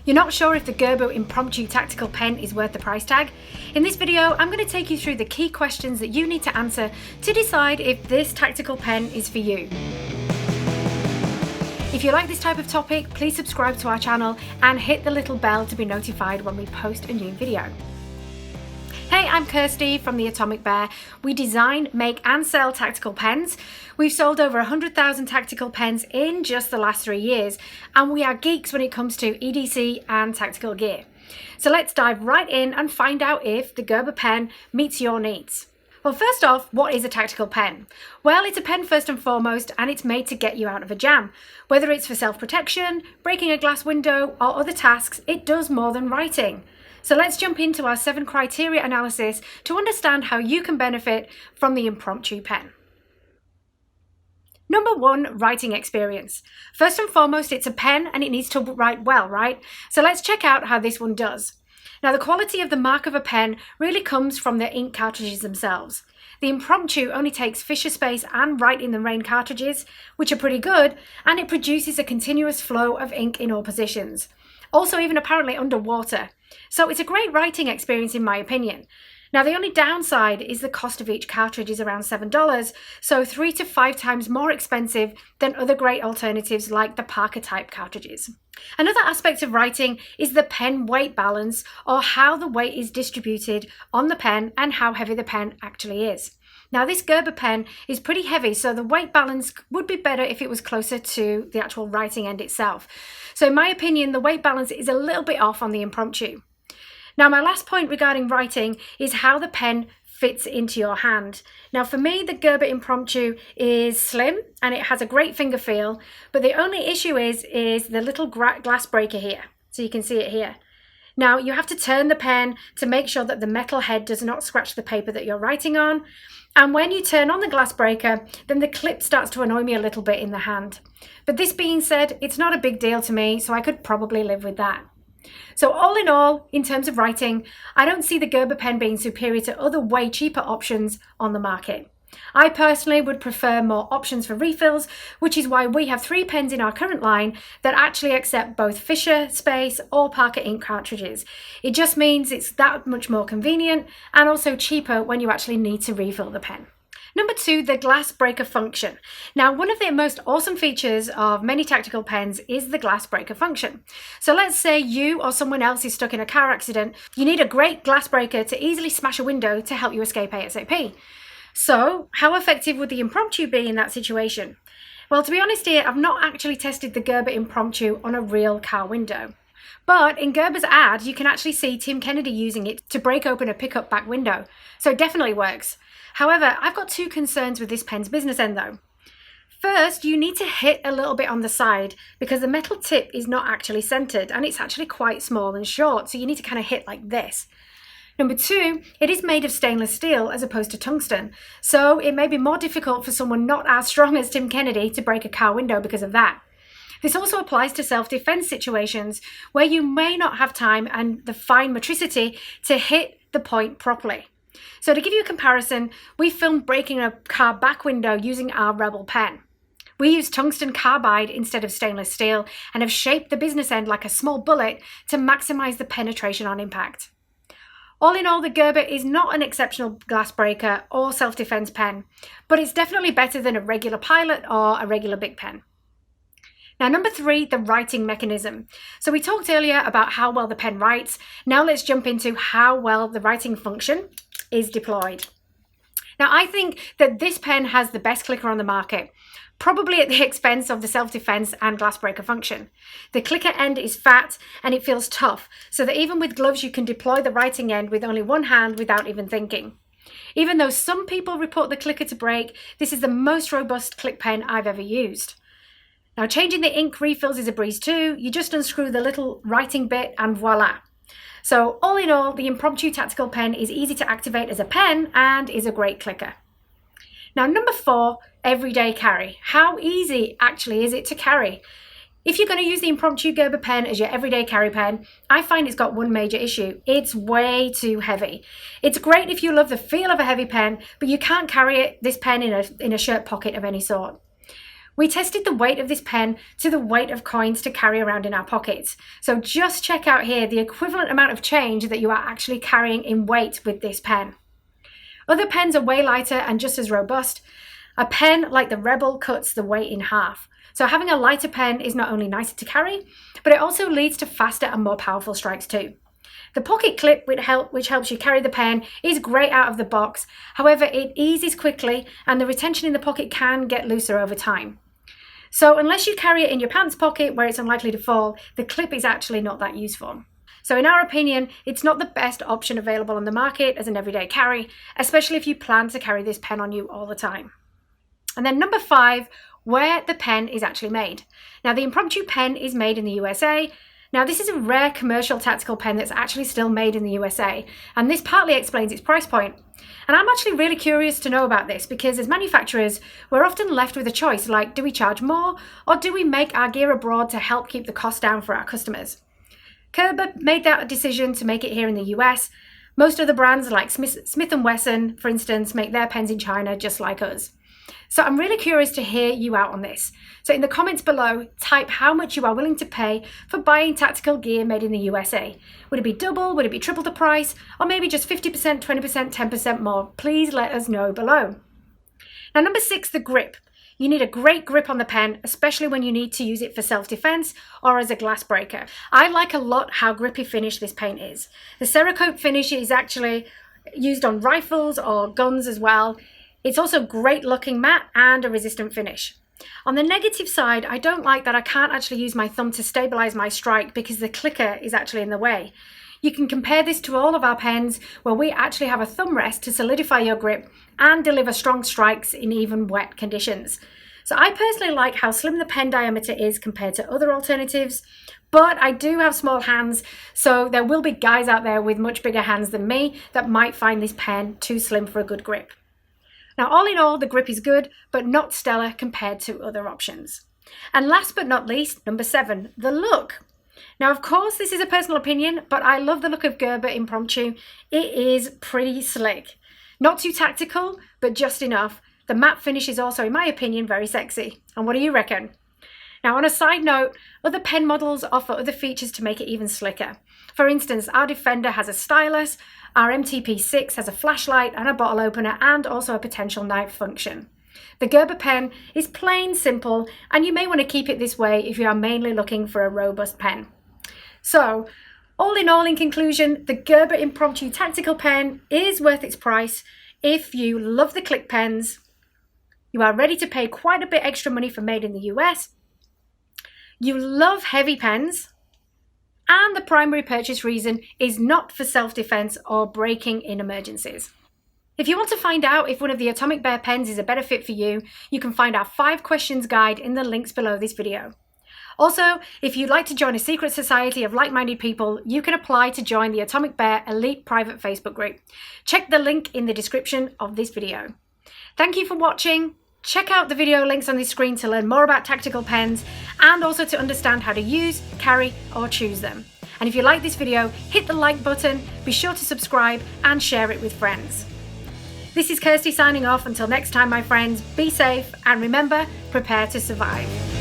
You're not sure if the Gerber Impromptu tactical pen is worth the price tag? In this video, I'm going to take you through the key questions that you need to answer to decide if this tactical pen is for you. If you like this type of topic, please subscribe to our channel and hit the little bell to be notified when we post a new video. Hey, I'm Kirsty from the Atomic Bear. We design, make and sell tactical pens. We've sold over 100,000 tactical pens in just the last 3 years, and we are geeks when it comes to EDC and tactical gear. So let's dive right in and find out if the Gerber pen meets your needs. Well, first off, what is a tactical pen? Well, it's a pen first and foremost, and it's made to get you out of a jam. Whether it's for self-protection, breaking a glass window, or other tasks, it does more than writing. So let's jump into our 7 criteria analysis to understand how you can benefit from the Impromptu pen. Number 1, writing experience. First and foremost, it's a pen and it needs to write well, right? So let's check out how this one does. Now, the quality of the mark of a pen really comes from the ink cartridges themselves. The Impromptu only takes Fisher Space and Write in the Rain cartridges, which are pretty good, and it produces a continuous flow of ink in all positions. Also, even apparently underwater. So it's a great writing experience in my opinion. Now, the only downside is the cost of each cartridge is around $7, so 3 to 5 times more expensive than other great alternatives like the Parker type cartridges. Another aspect of writing is the pen weight balance, or how the weight is distributed on the pen and how heavy the pen actually is. Now, this Gerber pen is pretty heavy, so the weight balance would be better if it was closer to the actual writing end itself. So in my opinion, the weight balance is a little bit off on the Impromptu. Now, my last point regarding writing is how the pen fits into your hand. Now, for me, the Gerber Impromptu is slim and it has a great finger feel, but the only issue is the little glass breaker here. So you can see it here. Now, you have to turn the pen to make sure that the metal head does not scratch the paper that you're writing on. And when you turn on the glass breaker, then the clip starts to annoy me a little bit in the hand. But this being said, it's not a big deal to me, so I could probably live with that. So all in all, in terms of writing, I don't see the Gerber pen being superior to other way cheaper options on the market. I personally would prefer more options for refills, which is why we have 3 pens in our current line that actually accept both Fisher Space or Parker ink cartridges. It just means it's that much more convenient and also cheaper when you actually need to refill the pen. Number 2, the glass breaker function. Now, one of the most awesome features of many tactical pens is the glass breaker function. So let's say you or someone else is stuck in a car accident. You need a great glass breaker to easily smash a window to help you escape ASAP. So how effective would the Impromptu be in that situation? Well, to be honest here, I've not actually tested the Gerber Impromptu on a real car window. But in Gerber's ad, you can actually see Tim Kennedy using it to break open a pickup back window. So it definitely works. However, I've got 2 concerns with this pen's business end though. First, you need to hit a little bit on the side because the metal tip is not actually centered and it's actually quite small and short. So you need to kind of hit like this. Number 2, it is made of stainless steel as opposed to tungsten. So it may be more difficult for someone not as strong as Tim Kennedy to break a car window because of that. This also applies to self-defense situations where you may not have time and the fine motricity to hit the point properly. So to give you a comparison, we filmed breaking a car back window using our Rebel pen. We used tungsten carbide instead of stainless steel and have shaped the business end like a small bullet to maximize the penetration on impact. All in all, the Gerber is not an exceptional glass breaker or self-defense pen, but it's definitely better than a regular Pilot or a regular Bic pen. Now, number 3, the writing mechanism. So we talked earlier about how well the pen writes. Now let's jump into how well the writing function is deployed. Now, I think that this pen has the best clicker on the market, probably at the expense of the self-defense and glass breaker function. The clicker end is fat and it feels tough, so that even with gloves you can deploy the writing end with only one hand without even thinking. Even though some people report the clicker to break, this is the most robust click pen I've ever used. Now, changing the ink refills is a breeze too. You just unscrew the little writing bit and voila. So all in all, the Impromptu tactical pen is easy to activate as a pen and is a great clicker. Now, number 4, everyday carry. How easy actually is it to carry? If you're going to use the Impromptu Gerber pen as your everyday carry pen, I find it's got one major issue. It's way too heavy. It's great if you love the feel of a heavy pen, but you can't carry this pen in a shirt pocket of any sort. We tested the weight of this pen to the weight of coins to carry around in our pockets. So just check out here the equivalent amount of change that you are actually carrying in weight with this pen. Other pens are way lighter and just as robust. A pen like the Rebel cuts the weight in half. So having a lighter pen is not only nicer to carry, but it also leads to faster and more powerful strikes too. The pocket clip, which helps you carry the pen, is great out of the box. However, it eases quickly and the retention in the pocket can get looser over time. So unless you carry it in your pants pocket where it's unlikely to fall, the clip is actually not that useful. So in our opinion, it's not the best option available on the market as an everyday carry, especially if you plan to carry this pen on you all the time. And then number 5, where the pen is actually made. Now the Impromptu pen is made in the USA. Now this is a rare commercial tactical pen that's actually still made in the USA, and this partly explains its price point. And I'm actually really curious to know about this because as manufacturers, we're often left with a choice like, do we charge more or do we make our gear abroad to help keep the cost down for our customers? Gerber made that decision to make it here in the US. Most other brands like Smith & Wesson, for instance, make their pens in China just like us. So I'm really curious to hear you out on this. So in the comments below, type how much you are willing to pay for buying tactical gear made in the USA. Would it be double? Would it be triple the price? Or maybe just 50%, 20%, 10% more? Please let us know below. Now number 6, the grip. You need a great grip on the pen, especially when you need to use it for self-defense or as a glass breaker. I like a lot how grippy finish this paint is. The Cerakote finish is actually used on rifles or guns as well. It's also great looking matte and a resistant finish. On the negative side, I don't like that I can't actually use my thumb to stabilize my strike because the clicker is actually in the way. You can compare this to all of our pens where we actually have a thumb rest to solidify your grip and deliver strong strikes in even wet conditions. So I personally like how slim the pen diameter is compared to other alternatives, but I do have small hands, so there will be guys out there with much bigger hands than me that might find this pen too slim for a good grip. Now, all in all, the grip is good, but not stellar compared to other options. And last but not least, number 7, the look. Now, of course, this is a personal opinion, but I love the look of Gerber Impromptu. It is pretty slick. Not too tactical, but just enough. The matte finish is also, in my opinion, very sexy. And what do you reckon? Now, on a side note, other pen models offer other features to make it even slicker. For instance, our Defender has a stylus, our MTP6 has a flashlight and a bottle opener and also a potential knife function. The Gerber pen is plain simple, and you may want to keep it this way if you are mainly looking for a robust pen. So, all in conclusion, the Gerber Impromptu Tactical Pen is worth its price if you love the click pens, you are ready to pay quite a bit extra money for made in the US, you love heavy pens, and the primary purchase reason is not for self-defense or breaking in emergencies. If you want to find out if one of the Atomic Bear pens is a better fit for you, you can find our 5 questions guide in the links below this video. Also, if you'd like to join a secret society of like-minded people, you can apply to join the Atomic Bear Elite private Facebook group. Check the link in the description of this video. Thank you for watching. Check out the video links on this screen to learn more about tactical pens and also to understand how to use, carry or choose them. And if you like this video, hit the like button, be sure to subscribe and share it with friends. This is Kirsty signing off. Until next time, my friends, be safe and remember, prepare to survive.